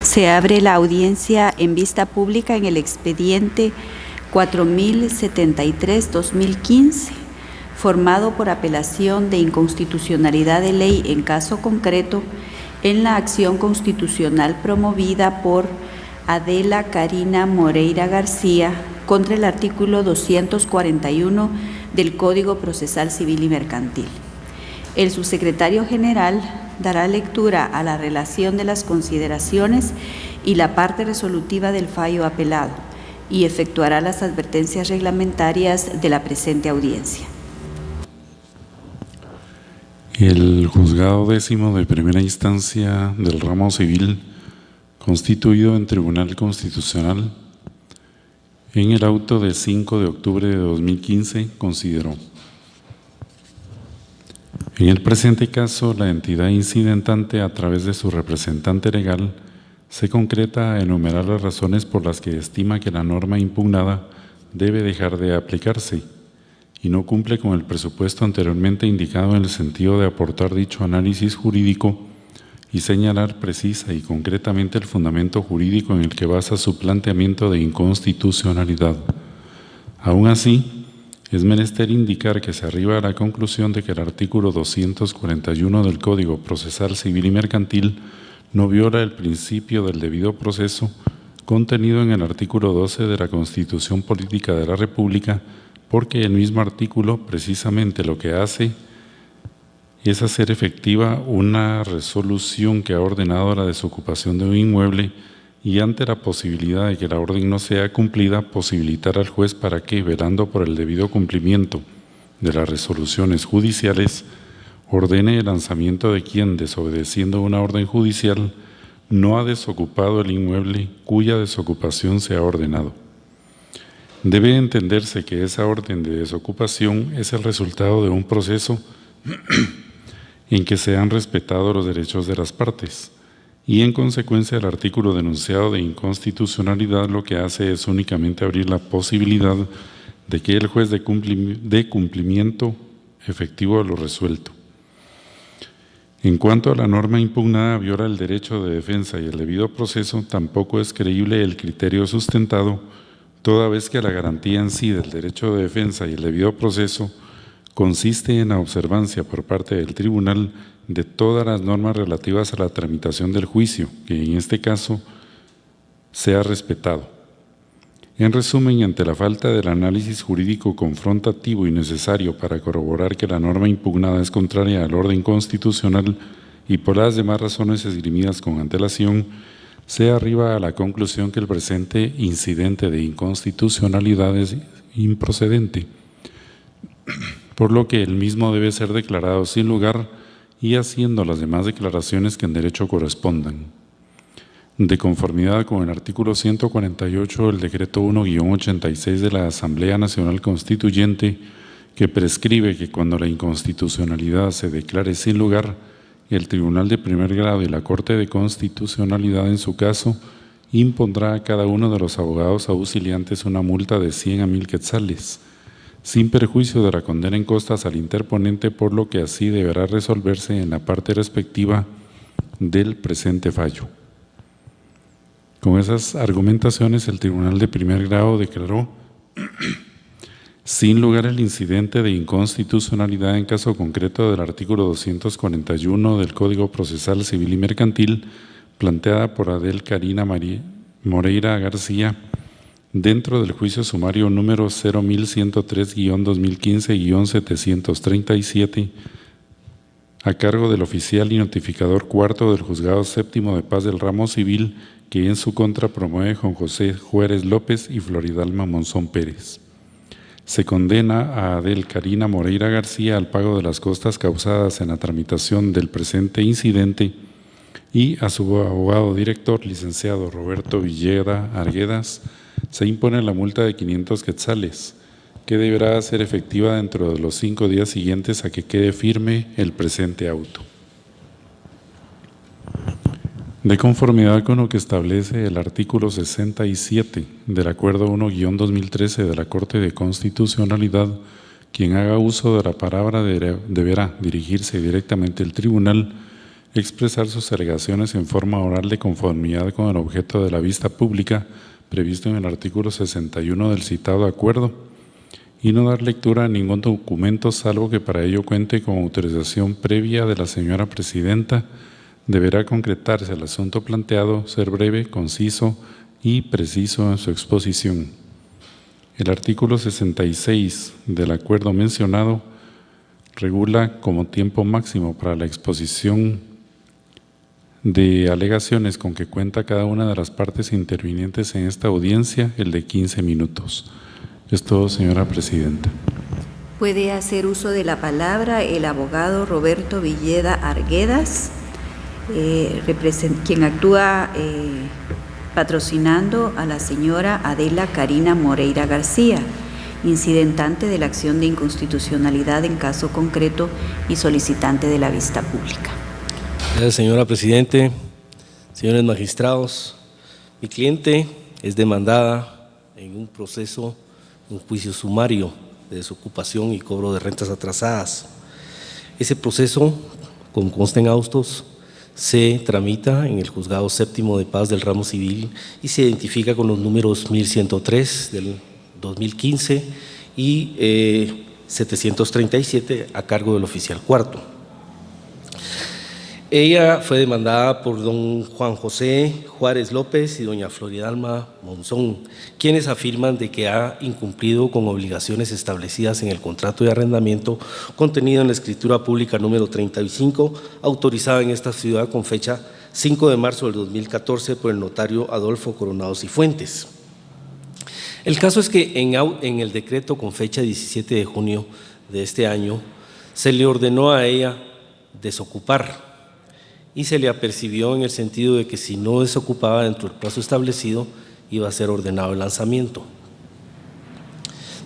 Se abre la audiencia en vista pública en el expediente 4073-2015, formado por apelación de inconstitucionalidad de ley en caso concreto en la acción constitucional promovida por Adela Karina Moreira García contra el artículo 241 del Código Procesal Civil y Mercantil. El subsecretario general dará lectura a la relación de las consideraciones y la parte resolutiva del fallo apelado y efectuará las advertencias reglamentarias de la presente audiencia. El Juzgado Décimo de Primera Instancia del Ramo Civil, constituido en Tribunal Constitucional, en el auto de 5 de octubre de 2015, consideró: en el presente caso, la entidad incidentante, a través de su representante legal, se concreta a enumerar las razones por las que estima que la norma impugnada debe dejar de aplicarse y no cumple con el presupuesto anteriormente indicado en el sentido de aportar dicho análisis jurídico y señalar precisa y concretamente el fundamento jurídico en el que basa su planteamiento de inconstitucionalidad. Aún así, es menester indicar que se arriba a la conclusión de que el artículo 241 del Código Procesal Civil y Mercantil no viola el principio del debido proceso contenido en el artículo 12 de la Constitución Política de la República, porque el mismo artículo precisamente lo que hace es hacer efectiva una resolución que ha ordenado la desocupación de un inmueble y, ante la posibilidad de que la orden no sea cumplida, posibilitar al juez para que, velando por el debido cumplimiento de las resoluciones judiciales, ordene el lanzamiento de quien, desobedeciendo una orden judicial, no ha desocupado el inmueble cuya desocupación se ha ordenado. Debe entenderse que esa orden de desocupación es el resultado de un proceso en que se han respetado los derechos de las partes, y en consecuencia el artículo denunciado de inconstitucionalidad lo que hace es únicamente abrir la posibilidad de que el juez dé cumplimiento efectivo a lo resuelto. En cuanto a la norma impugnada viola el derecho de defensa y el debido proceso, tampoco es creíble el criterio sustentado, toda vez que la garantía en sí del derecho de defensa y el debido proceso consiste en la observancia por parte del tribunal de todas las normas relativas a la tramitación del juicio, que en este caso se ha respetado. En resumen, ante la falta del análisis jurídico confrontativo y necesario para corroborar que la norma impugnada es contraria al orden constitucional y por las demás razones esgrimidas con antelación, se arriba a la conclusión que el presente incidente de inconstitucionalidad es improcedente, por lo que el mismo debe ser declarado sin lugar y haciendo las demás declaraciones que en derecho correspondan. De conformidad con el artículo 148 del Decreto 1-86 de la Asamblea Nacional Constituyente, que prescribe que cuando la inconstitucionalidad se declare sin lugar, el Tribunal de Primer Grado y la Corte de Constitucionalidad, en su caso, impondrá a cada uno de los abogados auxiliantes una multa de 100 a 1000 quetzales, sin perjuicio de la condena en costas al interponente, por lo que así deberá resolverse en la parte respectiva del presente fallo. Con esas argumentaciones, el Tribunal de Primer Grado declaró sin lugar el incidente de inconstitucionalidad en caso concreto del artículo 241 del Código Procesal Civil y Mercantil, planteada por Adela Karina Moreira García, dentro del juicio sumario número 01.103-2015-737, a cargo del oficial y notificador cuarto del Juzgado Séptimo de Paz del Ramo Civil, que en su contra promueve Juan José Juárez López y Floridalma Monzón Pérez. Se condena a Adela Karina Moreira García al pago de las costas causadas en la tramitación del presente incidente y a su abogado director, licenciado Roberto Villeda Arguedas, se impone la multa de 500 quetzales, que deberá ser efectiva dentro de los 5 días siguientes a que quede firme el presente auto. De conformidad con lo que establece el artículo 67 del Acuerdo 1-2013 de la Corte de Constitucionalidad, quien haga uso de la palabra deberá dirigirse directamente al tribunal expresar sus alegaciones en forma oral de conformidad con el objeto de la vista pública previsto en el artículo 61 del citado acuerdo y no dar lectura a ningún documento salvo que para ello cuente con autorización previa de la señora Presidenta. Deberá concretarse el asunto planteado, ser breve, conciso y preciso en su exposición. El artículo 66 del acuerdo mencionado regula como tiempo máximo para la exposición de alegaciones con que cuenta cada una de las partes intervinientes en esta audiencia, el de 15 minutos. Es todo, señora Presidenta. Puede hacer uso de la palabra el abogado Roberto Villeda Arguedas, quien actúa patrocinando a la señora Adela Karina Moreira García, incidentante de la acción de inconstitucionalidad en caso concreto y solicitante de la vista pública. Gracias, señora Presidente. Señores magistrados, mi cliente es demandada en un proceso, un juicio sumario de desocupación y cobro de rentas atrasadas. Ese proceso, como consta en autos, se tramita en el Juzgado Séptimo de Paz del Ramo Civil y se identifica con los números 1103 del 2015 y 737 a cargo del oficial cuarto. Ella fue demandada por don Juan José Juárez López y doña Floridalma Monzón, quienes afirman de que ha incumplido con obligaciones establecidas en el contrato de arrendamiento contenido en la escritura pública número 35, autorizada en esta ciudad con fecha 5 de marzo del 2014 por el notario Adolfo Coronado Cifuentes. El caso es que en el decreto con fecha 17 de junio de este año se le ordenó a ella desocupar y se le apercibió en el sentido de que si no desocupaba dentro del plazo establecido iba a ser ordenado el lanzamiento.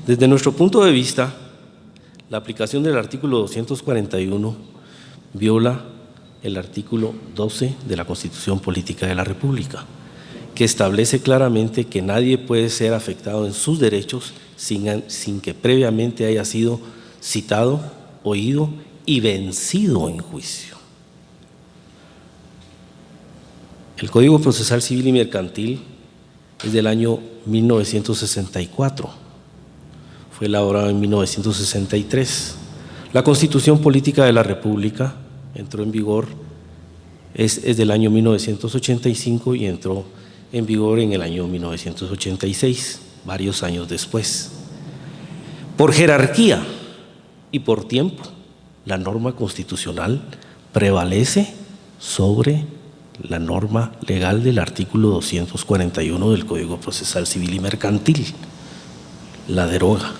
Desde nuestro punto de vista, la aplicación del artículo 241 viola el artículo 12 de la Constitución Política de la República, que establece claramente que nadie puede ser afectado en sus derechos sin que previamente haya sido citado, oído y vencido en juicio. El Código Procesal Civil y Mercantil es del año 1964, fue elaborado en 1963. La Constitución Política de la República entró en vigor, es del año 1985 y entró en vigor en el año 1986, varios años después. Por jerarquía y por tiempo, la norma constitucional prevalece sobre la norma legal del artículo 241 del Código Procesal Civil y Mercantil, la deroga,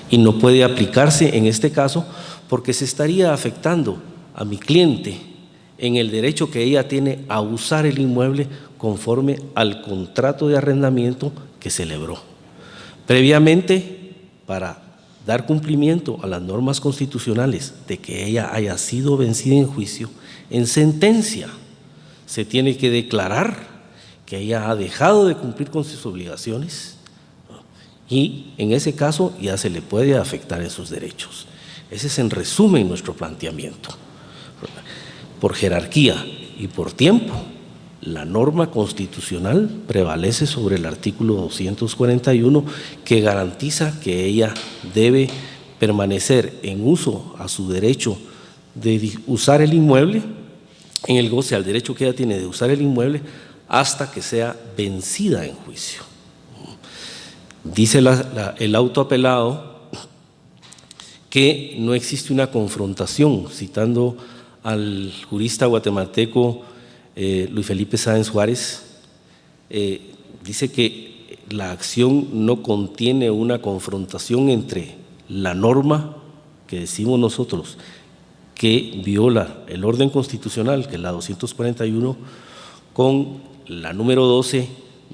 y no puede aplicarse en este caso porque se estaría afectando a mi cliente en el derecho que ella tiene a usar el inmueble conforme al contrato de arrendamiento que celebró. Previamente, para dar cumplimiento a las normas constitucionales de que ella haya sido vencida en juicio, en sentencia se tiene que declarar que ella ha dejado de cumplir con sus obligaciones y en ese caso ya se le puede afectar en sus derechos. Ese es en resumen nuestro planteamiento. Por jerarquía y por tiempo, la norma constitucional prevalece sobre el artículo 241 que garantiza que ella debe permanecer en uso a su derecho de usar el inmueble, en el goce al derecho que ella tiene de usar el inmueble hasta que sea vencida en juicio. Dice el auto apelado que no existe una confrontación, citando al jurista guatemalteco Luis Felipe Sáenz Juárez, dice que la acción no contiene una confrontación entre la norma que decimos nosotros que viola el orden constitucional, que es la 241, con la número 12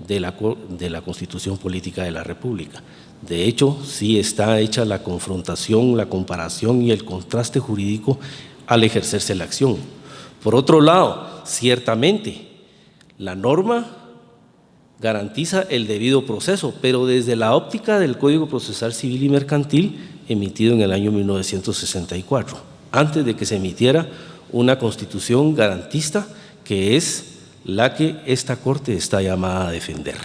de la Constitución Política de la República. De hecho, sí está hecha la confrontación, la comparación y el contraste jurídico al ejercerse la acción. Por otro lado, ciertamente, la norma garantiza el debido proceso, pero desde la óptica del Código Procesal Civil y Mercantil, emitido en el año 1964, antes de que se emitiera una constitución garantista que es la que esta Corte está llamada a defender.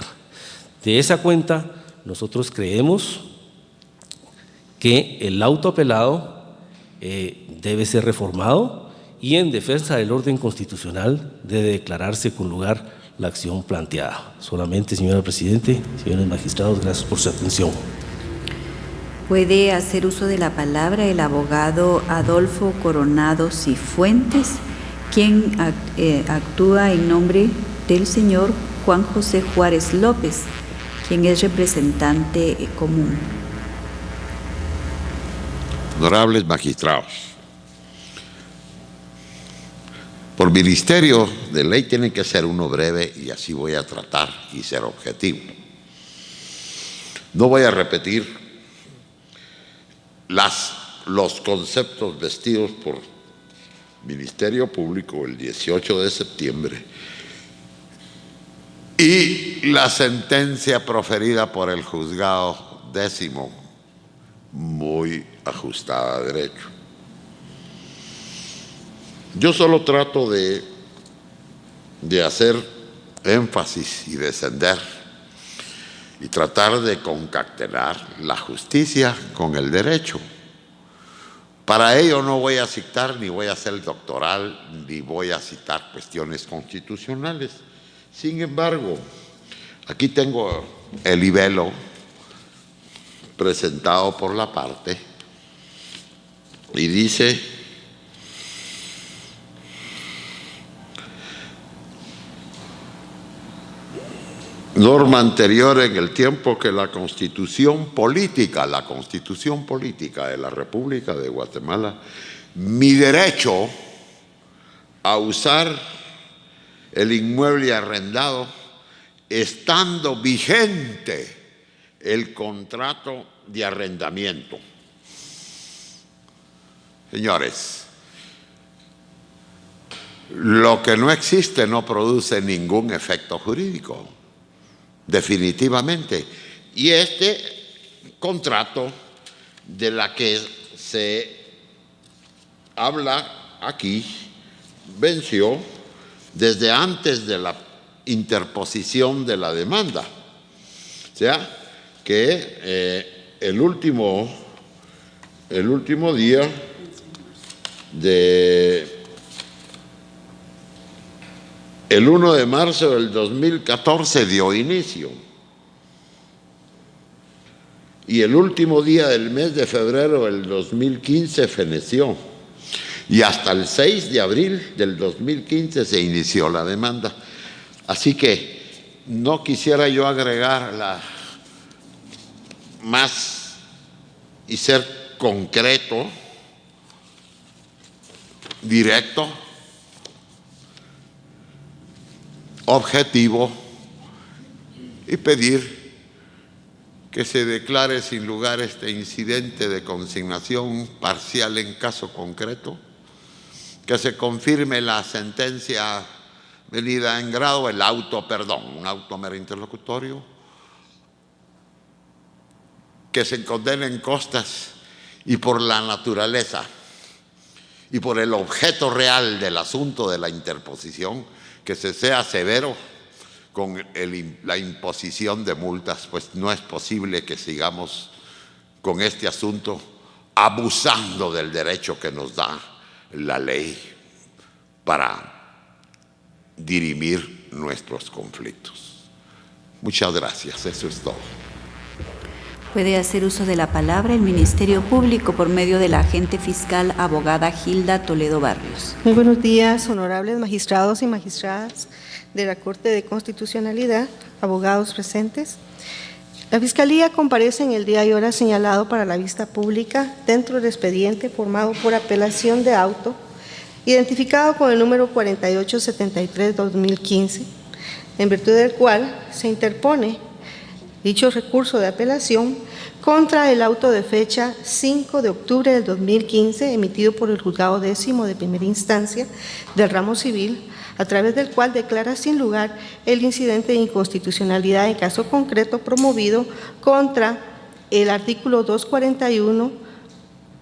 De esa cuenta, nosotros creemos que el auto apelado debe ser reformado y en defensa del orden constitucional debe declararse con lugar la acción planteada. Solamente, señora Presidente, señores magistrados, gracias por su atención. Puede hacer uso de la palabra el abogado Adolfo Coronado Cifuentes, quien actúa en nombre del señor Juan José Juárez López, quien es representante común. Honorables magistrados, por ministerio de ley tiene que ser uno breve y así voy a tratar y ser objetivo. No voy a repetir los conceptos vestidos por Ministerio Público el 18 de septiembre y la sentencia proferida por el juzgado 10º, muy ajustada a derecho. Yo solo trato de hacer énfasis y descender y tratar de concatenar la justicia con el derecho. Para ello no voy a citar, ni voy a hacer doctoral, ni voy a citar cuestiones constitucionales. Sin embargo, aquí tengo el libelo presentado por la parte y dice: norma anterior en el tiempo que la Constitución política de la República de Guatemala, mi derecho a usar el inmueble arrendado, estando vigente el contrato de arrendamiento. Señores, lo que no existe no produce ningún efecto jurídico, definitivamente. Y este contrato de la que se habla aquí venció desde antes de la interposición de la demanda. O sea, que el último día el 1 de marzo del 2014 dio inicio y el último día del mes de febrero del 2015 feneció y hasta el 6 de abril del 2015 se inició la demanda. Así que no quisiera yo agregar más y ser concreto, directo, objetivo y pedir que se declare sin lugar este incidente de consignación parcial en caso concreto, que se confirme la sentencia venida en grado, un auto mero interlocutorio, que se condenen costas y por la naturaleza y por el objeto real del asunto de la interposición, que se sea severo con la imposición de multas, pues no es posible que sigamos con este asunto abusando del derecho que nos da la ley para dirimir nuestros conflictos. Muchas gracias, eso es todo. Puede hacer uso de la palabra el Ministerio Público por medio de la agente fiscal abogada Gilda Toledo Barrios. Muy buenos días, honorables magistrados y magistradas de la Corte de Constitucionalidad, abogados presentes. La Fiscalía comparece en el día y hora señalado para la vista pública dentro del expediente formado por apelación de auto, identificado con el número 4873-2015, en virtud del cual se interpone dicho recurso de apelación contra el auto de fecha 5 de octubre del 2015 emitido por el Juzgado 10º de primera instancia del ramo civil, a través del cual declara sin lugar el incidente de inconstitucionalidad en caso concreto promovido contra el artículo 241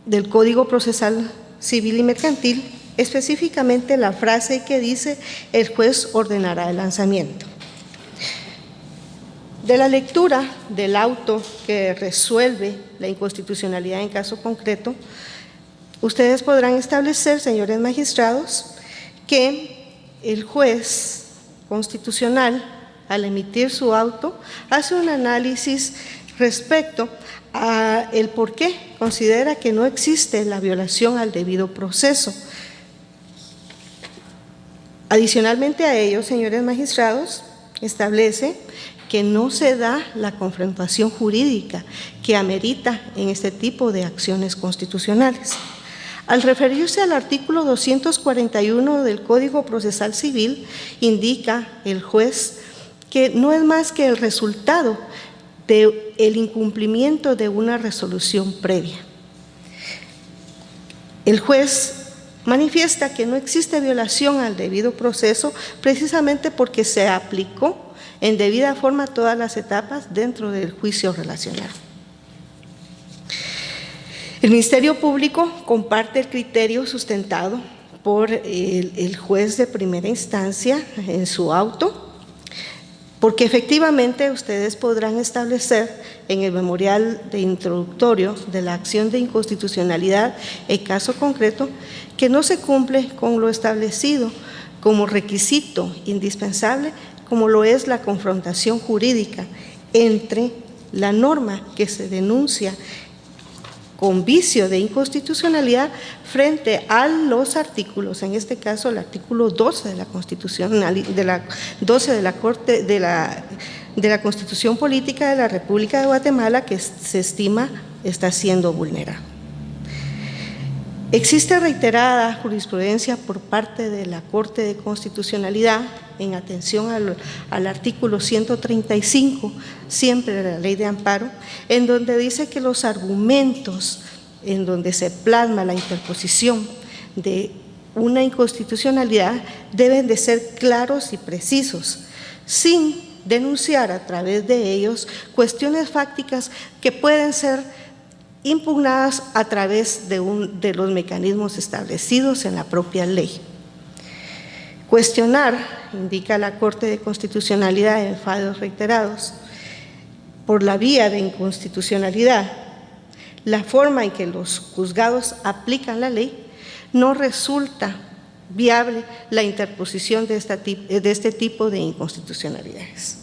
del Código Procesal Civil y Mercantil, específicamente la frase que dice el juez ordenará el lanzamiento. De la lectura del auto que resuelve la inconstitucionalidad en caso concreto, ustedes podrán establecer, señores magistrados, que el juez constitucional, al emitir su auto, hace un análisis respecto a el por qué considera que no existe la violación al debido proceso. Adicionalmente a ello, señores magistrados, establece que no se da la confrontación jurídica que amerita en este tipo de acciones constitucionales. Al referirse al artículo 241 del Código Procesal Civil, indica el juez que no es más que el resultado del incumplimiento de una resolución previa. El juez manifiesta que no existe violación al debido proceso precisamente porque se aplicó en debida forma todas las etapas dentro del juicio relacionado. El Ministerio Público comparte el criterio sustentado por el juez de primera instancia en su auto, porque efectivamente ustedes podrán establecer en el memorial de introductorio de la acción de inconstitucionalidad el caso concreto que no se cumple con lo establecido como requisito indispensable, como lo es la confrontación jurídica entre la norma que se denuncia con vicio de inconstitucionalidad frente a los artículos, en este caso el artículo 12 de la Constitución, de la Constitución Política de la República de Guatemala, que se estima está siendo vulnerado. Existe reiterada jurisprudencia por parte de la Corte de Constitucionalidad en atención al artículo 135, siempre de la Ley de Amparo, en donde dice que los argumentos en donde se plasma la interposición de una inconstitucionalidad deben de ser claros y precisos, sin denunciar a través de ellos cuestiones fácticas que pueden ser impugnadas a través de los mecanismos establecidos en la propia ley. Cuestionar, indica la Corte de Constitucionalidad en fallos reiterados, por la vía de inconstitucionalidad, la forma en que los juzgados aplican la ley, no resulta viable la interposición de este tipo de inconstitucionalidades.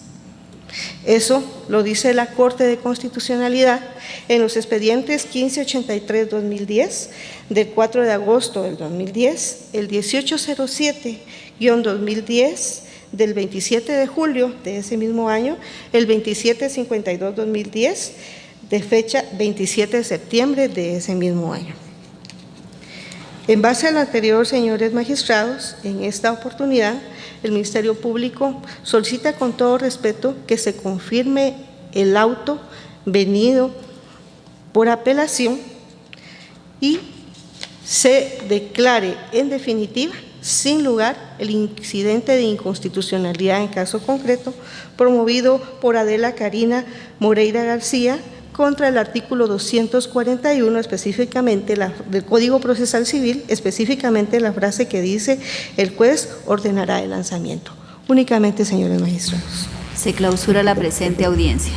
Eso lo dice la Corte de Constitucionalidad en los expedientes 1583-2010, del 4 de agosto del 2010, el 1807-2010, del 27 de julio de ese mismo año, el 2752-2010, de fecha 27 de septiembre de ese mismo año. En base al anterior, señores magistrados, en esta oportunidad, el Ministerio Público solicita con todo respeto que se confirme el auto venido por apelación y se declare en definitiva, sin lugar, el incidente de inconstitucionalidad en caso concreto promovido por Adela Karina Moreira García contra el artículo 241, específicamente del Código Procesal Civil, específicamente la frase que dice el juez ordenará el lanzamiento. Únicamente, señores magistrados. Se clausura la presente audiencia.